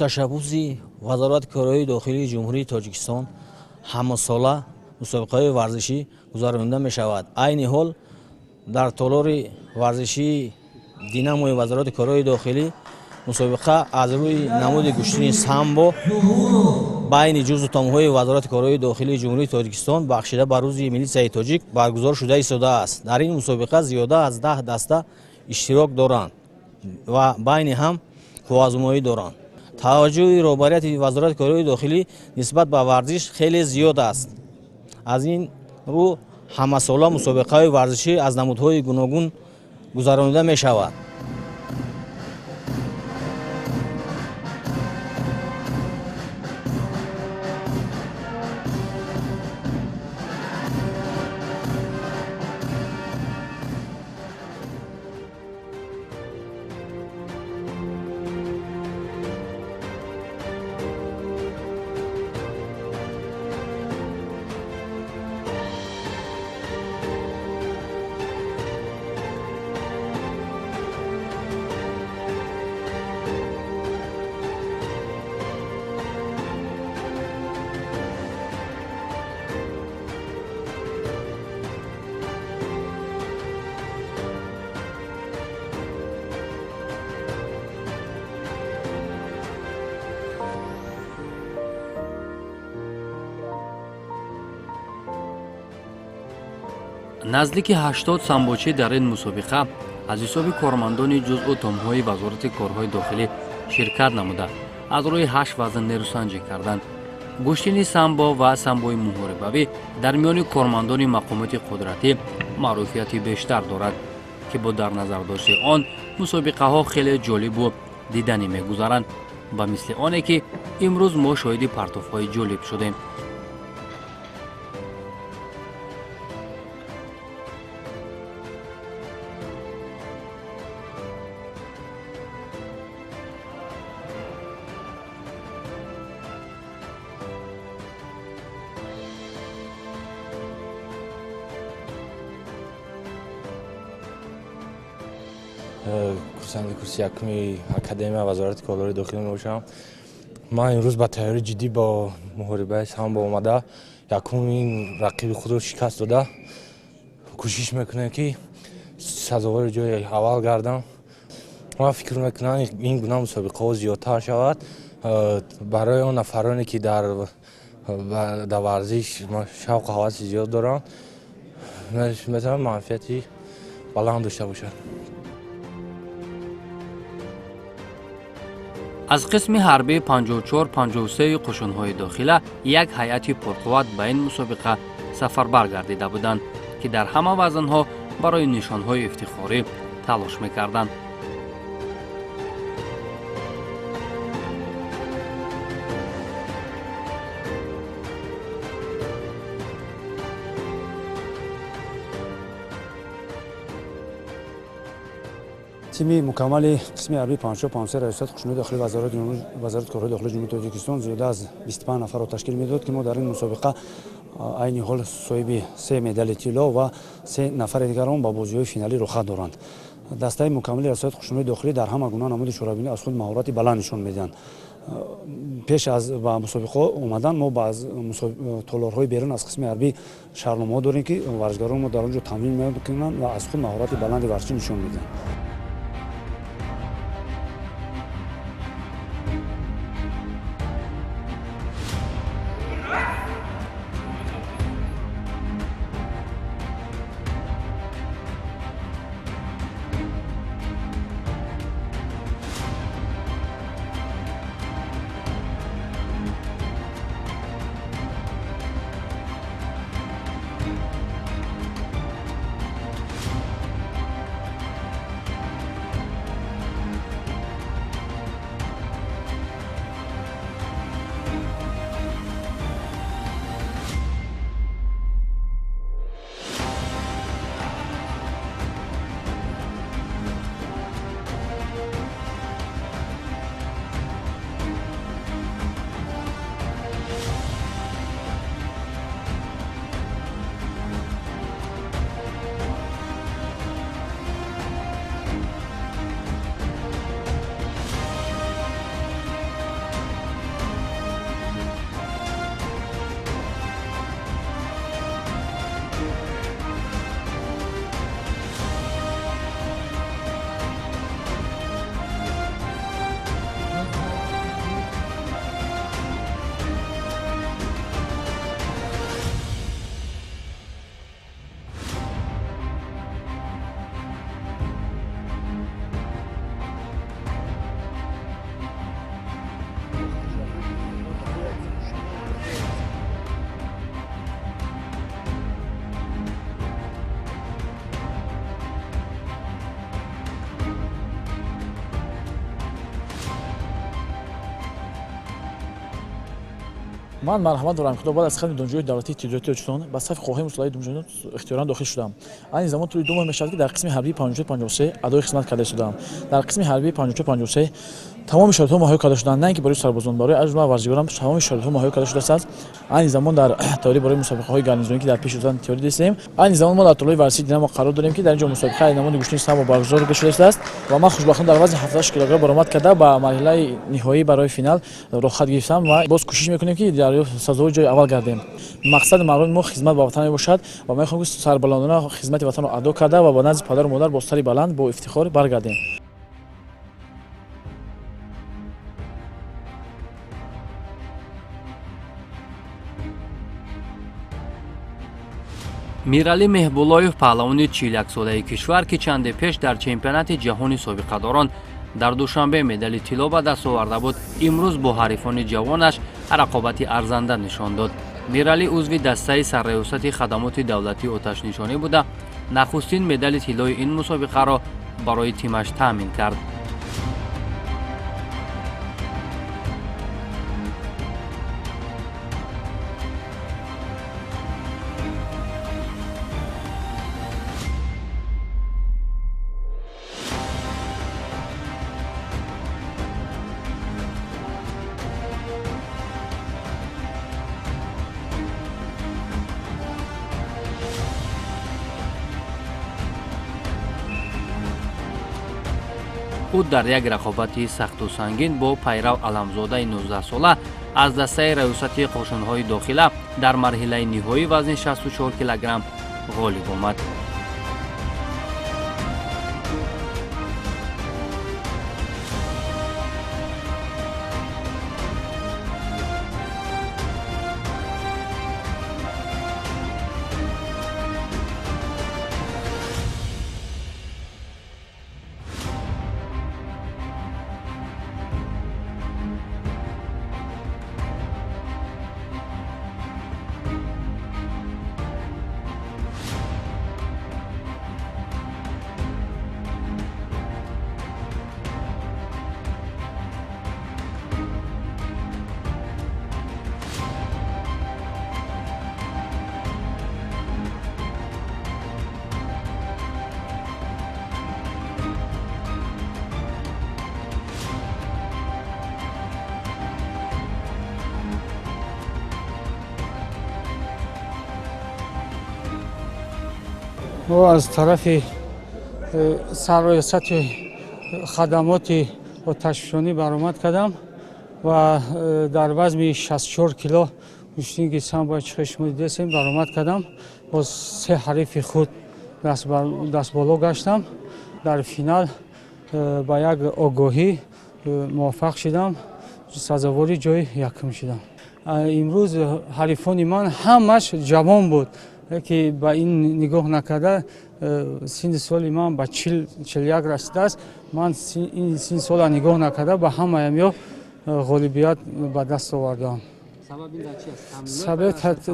ташаббуси вазорати корҳои дохилии ҷумҳурии Тоҷикистон ҳамасола мусобиқаҳои варзишӣ гузаронида мешавад. айни ҳол дар толори варзишии динамои вазороти корҳои дохилӣ мусобиқа аз рӯи намуди гӯштини самбо байни ҷузу томҳои вазороти корҳои дохилии ҷумҳурии Тоҷикистон бахшида ба рӯзи милитсияи тоҷик баргузор шуда истодааст. дар ин мусобиқа зиёда аз 10 даста иштирок доранд ва байни ҳам қувваозмоӣ доранд. таваҷҷӯҳи роҳбарияти вазорати корҳои дохилӣ нисбат ба варзиш хеле зиёд аст. аз ин рӯ ҳамасола мусобиқаҳои варзишӣ аз намудҳои гуногун гузаронида мешавад. наздики 80 самбочӣ дар ин мусобиқа аз ҳисоби кормандони ҷузъу томҳои вазорати корҳои дохилӣ ширкат намуда аз рӯи 8 вазн нерӯсанҷӣ карданд. гӯштини самбо ва самбои муҳорибавӣ дар миёни кормандони мақомоти қудратӣ маъруфияти бештар дорад ки бо дар назардошти он мусобиқаҳо хеле ҷолибу диданӣ мегузаранд ба мисли оне ки имрӯз мо шоҳиди партовҳои ҷолиб шудем. курсанди курси якуми академия вазорати корҳои дохилӣ мебошам. ман имрӯз ба тайёрии ҷиддӣ бо муҳорибаи самбо омада якумин рақиби худро шикаст дода кӯшиш мекунем ки сазовори ҷои аввал гардам. ман фикр мекунам ин гуна мусобиқаҳо зиёдтар шавад барои он нафароне ки дар варзиш шавқу ҳаваси зиёд доранд метавонад манфиати баланд дошта бошад. аз қисми ҳарбии 54-53 қушунҳои дохила як ҳайати пурқувват ба ин мусобиқа сафарбар гардида буданд ки дар ҳама вазнҳо барои нишонҳои ифтихорӣ талош мекарданд. тими мукаммали қисми ҳарбии 54-53 раисати қушунҳои дохилии вазорати корҳои дохилии ҷумҳурии Тоҷикистон зиёда аз 25 нафарро ташкил медод ки мо дар ин мусобиқа айни ҳол соҳиби 3 медали тилло ва 3 нафари дигарон ба бозиҳои финалӣ рухат доранд. дастаи мукаммали раисати қушунҳои дохилӣ дар ҳама гуна намуди чорабинӣ аз худ маҳорати баланд нишон медиҳанд. пеш аз ба мусобиқаҳо омадан мо ба толорҳои берун аз қисми ҳарбӣ шаҳрномаҳо дорем ки варзишгарон мо дар он ҷо тамрин мекунанд ва аз худ маҳорати баланди варзишӣ нишон медиҳанд. ман марҳамат дорам худо баъд аз хани донишҷӯи давлатии тиҷорати тоҷикистон ба сафи хоҳаи муслаҳаи думҷонот ихтиёран дохил шудам. Айни замон тӯли 2 моҳ мешавад ки дар қисми ҳарбии 54-53 адои хизмат карда истодам. Дар қисми ҳарбии 54-53 тамоми шароитҳо муҳайё карда шуданд, не ин ки барои сарбозон, барои аз ҷумла варзишигарон тамоми шароитҳо муҳайё карда шудааст. Айни замон дар теорӣ барои мусобиқаҳои гарнизонӣ ки дар пеш оздан теорӣ дистем. Айни замон мо дар толои варзиши динамо қарор дорем ки дар ин ҷо мусобиқаи намуди гӯштани самбо баргузор шудааст ва ман хушбахтона дар вазни 76 кг баромад карда ба марҳилаи ниҳоӣ барои финал рохат гирифтам ва боз кӯшиш мекунем ки дар сазовои ҷои аввал гардем. Мақсади мардуми мо хизмат ба ватан мебошад ва мехоҳам ки сарбаландона хизмати ватанро адо карда ва ба назди падару модар бо сари баланд бо ифтихор баргардем. миралӣ меҳбуллоев паҳлавони 41-солаи кишвар ки чанде пеш дар чемпионати ҷаҳони собиқадорон дар душанбе медали тилло ба даст оварда буд, имрӯз бо ҳарифони ҷавонаш рақобати арзанда нишон дод. миралӣ узви дастаи сарраёсати хадамоти давлатии оташнишонӣ буда нахустин медали тиллои ин мусобиқаро барои тимаш таъмин кард. ӯ дар як рақобати сахту сангин бо пайрав аламзодаи 19-сола аз дастаи раёсати қошунҳои дохила дар марҳилаи ниҳоӣ вазни 64 килограмм ғолиб омад. ما از طرف سرایست خدمات آتشفشانی برآمد کردم و در وزن 64 کیلو گوشتنی سامبو چشم دیدم برآمد کردم با 3 حریف خود دست بالا گشتم. در فینال با یک آگاهی موفق شدم، سزاواری جای یکم شدم. امروز حریفان من همش جوان بود که با این نگاه نکرده سن سال من با 41 رسیده است. من این سن سال نگاه نکرده با همه یا غالبیت به دست آوردم.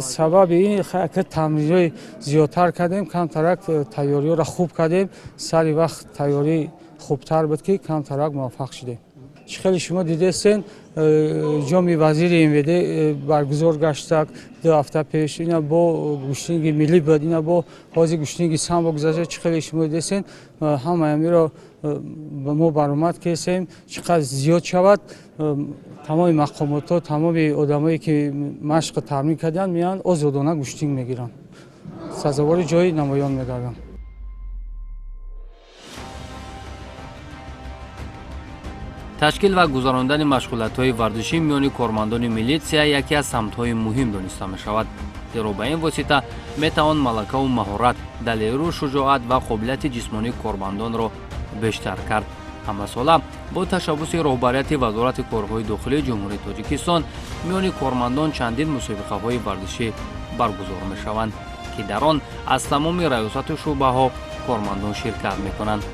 سبب این که تمرین زیادتر کردیم، کمترک تیاری را خوب کردیم، سری وقت تیاری خوبتر بود که کمترک موفق شدیم. خیلی شما دیدین جام وزیر MVD برگزار گشت 2 هفته پیش، اینا با گوشتنی ملی بود، اینا با بازی گوشتنی سامبو گذشته. خیلی شما دیدین همه را به ما برآمد کردیم چقدر زیاد شود. تمام مقامات ها، تمام آدمایی که مشق تمرین کردن میان آزادانه گوشتنی میگیرن، سزاوار جای نمایان میگردن. ташкил ва гузарондани машғулиятҳои варзишӣ миёни кормандони милитсия яке аз самтҳои муҳим дониста мешавад, зеро ба ин восита метавон малакаву маҳорат, далеру шуҷоат ва қобилияти ҷисмонии кормандонро бештар кард. ҳамасола бо ташаббуси роҳбарияти вазорати корҳои дохилии ҷумҳурии тоҷикистон миёни кормандон чандин мусобиқаҳои варзишӣ баргузор мешаванд, ки дар он аз тамоми раёсату шӯъбаҳо кормандон ширкат мекунанд.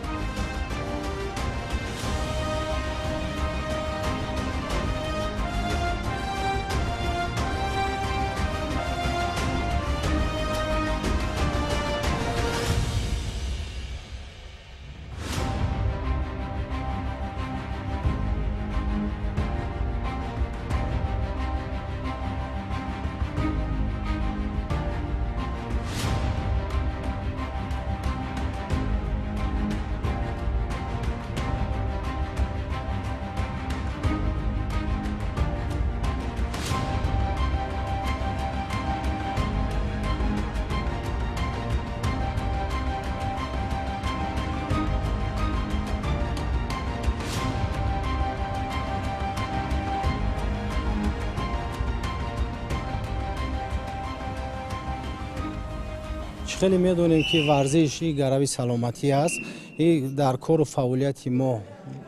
خیلی میدونیم که ورزش این گروی سلامتی است. این در کار و فعالیت ما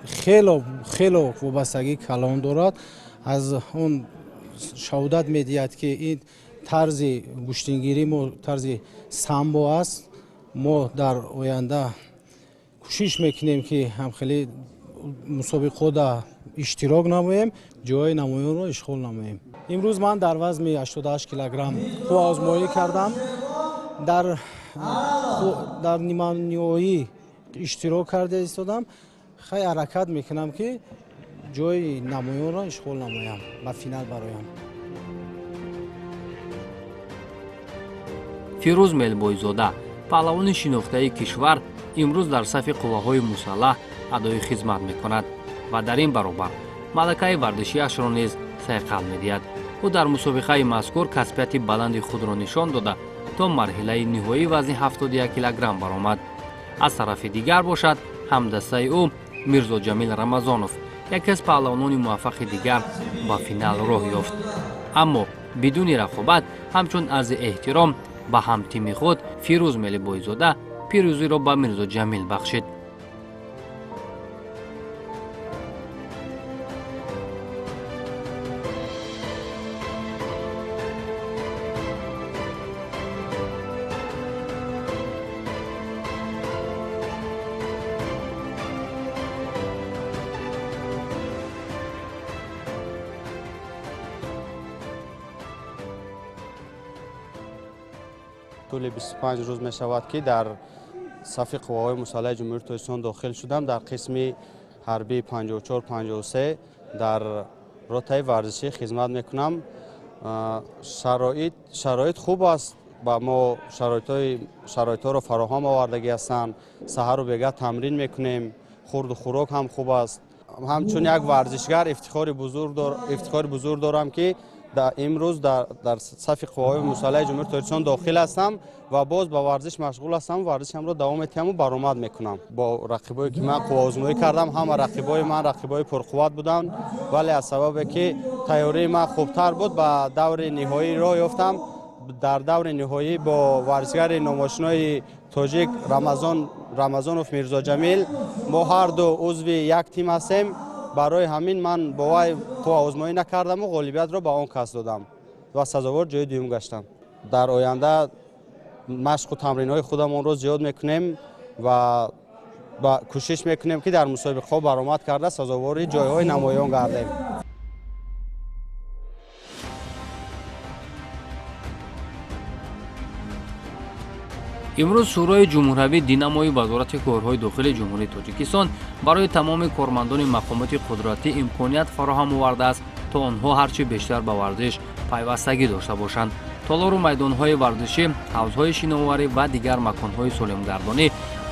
خیلی وابستگی کلان دارد. از اون شهادت میدهد که این طرز گوشتنگیری ما طرز سامبو است. ما در آینده کوشش میکنیم که هم خیلی مسابقه در اشتراک نماییم، جای نمایان را اشغال نماییم. امروز من در وزن 88 کیلوگرم خود آزمایش کردم. در نیمه نهایی اشتراک کرده ایستادم. خیلی حرکت میکنم که جای نمایان را اشغال نمایم و فینال برایم. фирӯз мелбойзода паҳлавони шинохтаи кишвар имрӯз дар сафи қувваҳои мусаллаҳ адои хизмат мекунад ва дар ин баробар малакаи варзишиашро низ сайқал медиҳад. ӯ дар мусобиқаи мазкур касбияти баланди худро нишон дода то марҳилаи ниҳоии вазни 71 килограмм баромад. аз тарафи дигар бошад ҳамдастаи ӯ мирзо ҷамил рамазонов яке аз паҳлавонони муваффақи дигар ба финал роҳ ёфт. аммо бидуни рақобат ҳамчун арзи эҳтиром ба ҳамтими худ фирӯз мелибойзода пирӯзиро ба мирзо ҷамил бахшид. طول 25 روز می شود که در صف قواهای مسلح جمهوری تاجیکستان داخل شدم. در قسم حربی 54-53 در رتبه ورزشی خدمت میکنم. شرایط خوب است. با ما شرایط رو فراهم آوردگی هستند. سحر و بیگاه تمرین میکنیم. خورد و خوراک هم خوب است. همچون یک ورزشگر افتخار بزرگ دارم که امروز در صف قواهای مسلح جمهوری تاجیکستان داخل هستم و باز با ورزش مشغول هستم. ورزشم را دوام میدم و برآمد میکنم. با رقیبایی که من قوا آزمایی کردم همه رقیبای من رقیبای پرقوت بودند، ولی از سبب که تیاری من خوبتر بود به دور نهایی راه یافتم. در دور نهایی با ورزشگر ناماشنای تاجیک رمضانوف میرزا جمیل ما هر دو عضو یک تیم هستیم. برای همین من با وی قوا آزمایی نکردم و غالبیت را به آن کس دادم و سزاوار جای دوم گشتم. در آینده مشق و تمرین‌های خودمان رو زیاد میکنیم و کوشش میکنیم که در مسابقه برآمد کرده سزاوار جایهای نمایان گردیم. имрӯз шӯрои ҷумҳуравӣ динамои вазорати корҳои дохили ҷумҳурии тоҷикистон барои тамоми кормандони мақомоти қудратӣ имконият фароҳам овардааст то онҳо ҳарчи бештар ба варзиш пайвастагӣ дошта бошанд. толору майдонҳои варзишӣ, ҳавзҳои шиноварӣ ва дигар маконҳои солимгардонӣ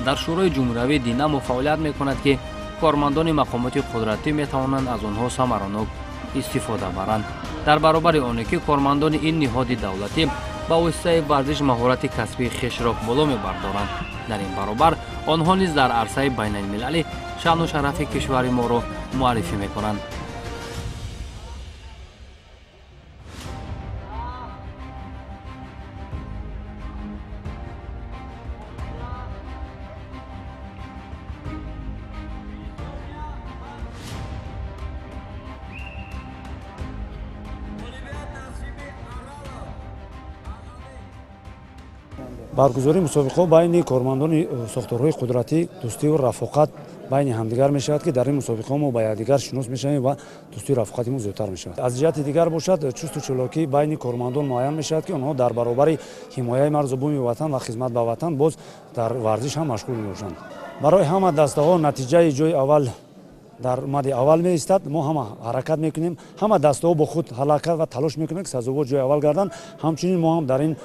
дар шӯрои ҷумҳуравии динамо фаъолият мекунад ки кормандони мақомоти қудратӣ метавонанд аз онҳо самаранок истифода баранд. дар баробари оне ки кормандони ин ниҳоди давлатӣ ба воситаи варзиш маҳорати касбии хешро боло мебардоранд. дар ин баробар онҳо низ дар арсаи байналмилалӣ шаъну шарафи кишвари моро муаррифӣ мекунанд. баргузории мусобиқаҳо байни кормандони сохторҳои қудратӣ дӯстиву рафоқат байни ҳамдигар мешавад ки дар ин мусобиқаҳо мо ба якдигар шинос мешавем ва дӯстиву рафоқати мо зиёдтар мешавад. аз ҷиҳати дигар бошад чусту чолокӣ байни кормандон муайян мешавад ки онҳо дар баробари ҳимояи марзу буми ватан ва хизмат ба ватан боз дар варзиш ҳам машғул мебошанд. барои ҳама дастаҳо натиҷаи ҷои аввал дар мадди аввал меистад. мо ҳама ҳаракат мекунем, ҳама дастаҳо бо худ ҳалакат ва талош мекунем ки сазовор ҷои аввал гарданд. ҳамчунин мо ҳам дар ин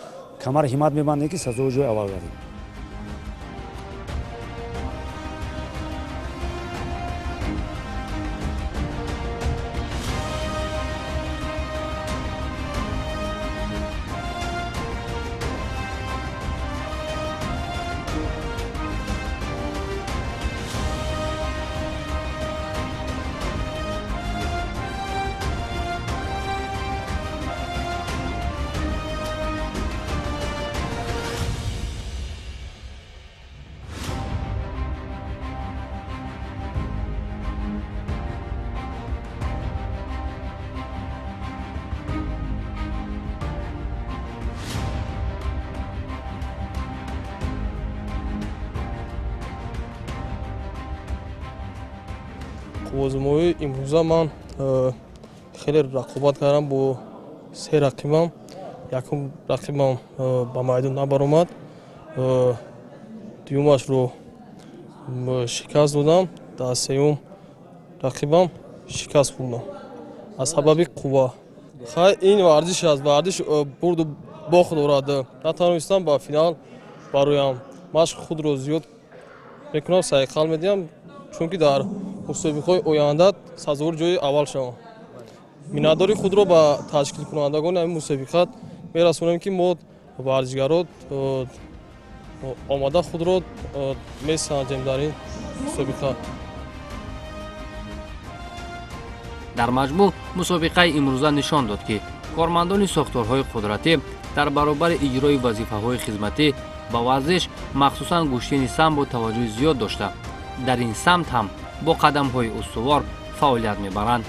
камар ҳиммат мебандем ки сазовор ҷои аввал гардем. лавозимҳои имрӯза ман хеле рақобат кардам бо се рақибам. Якум рақибам ба майдон набаромад, дуюмашро шикаст додам, дар сеюм рақибам шикаст хӯрдам аз сабаби қувва. Хай ин варзиш аст, варзиш бурду бохт дорад. Натавонистам ба финал бароям. Машқ худро зиёд мекунам, сайқал медиҳам, чунки дар мусобиқаҳои оянда сазовори ҷои аввал шавам. Миннатдори худро ба ташкилкунандагони ҳамин мусобиқат мерасонем, ки мо варзишгаро омада худро месанҷем дар ин мусобиқа. дар маҷмӯъ мусобиқаи имрӯза нишон дод, ки кормандони сохторҳои қудратӣ дар баробари иҷрои вазифаҳои хизматӣ ба варзиш, махсусан гӯштини самбо таваҷҷӯҳи зиёд дошта, дар ин самт ҳам бо қадамҳои устувор фаъолият мебаранд.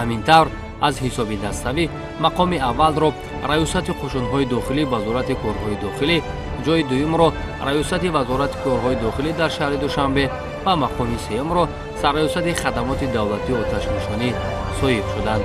ҳамин тавр аз ҳисоби даставӣ мақоми аввалро раёсати қушунҳои дохилӣ вазорати корҳои дохилӣ, ҷои дуюмро раёсати вазорати корҳои дохилӣ дар шаҳри Душанбе ва мақоми сеюмро сарраёсати хадамоти давлатии оташнишонӣ соҳиб шуданд.